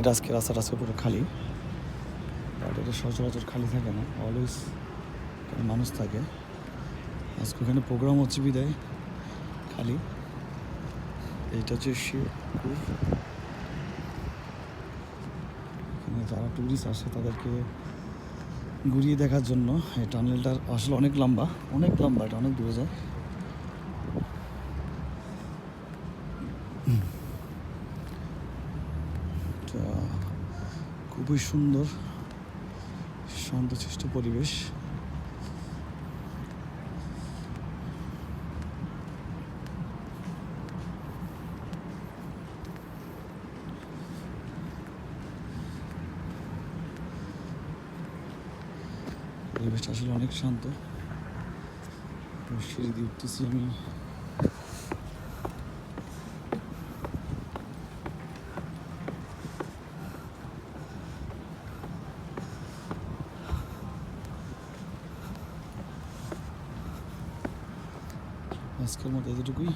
এটা আজকে রাস্তাটা আজকে পুরো খালি, বাট এটা সচরাচর খালি থাকে না, অলওয়েজ মানুষ থাকে। আজকে ওখানে প্রোগ্রাম হচ্ছে বিদায় খালি। এইটা হচ্ছে শিবপুর। এখানে যারা ট্যুরিস্ট আসে তাদেরকে ঘুরিয়ে দেখার জন্য এই টানেলটা আসলে অনেক লম্বা, এটা অনেক দূরে যায়। খুবই সুন্দর শান্তশিষ্ট পরিবেশ। পরিবেশটা আসলে অনেক শান্ত। সিঁড়ি দিয়ে উঠতেছি আমি। আজকের মতো এতটুকুই।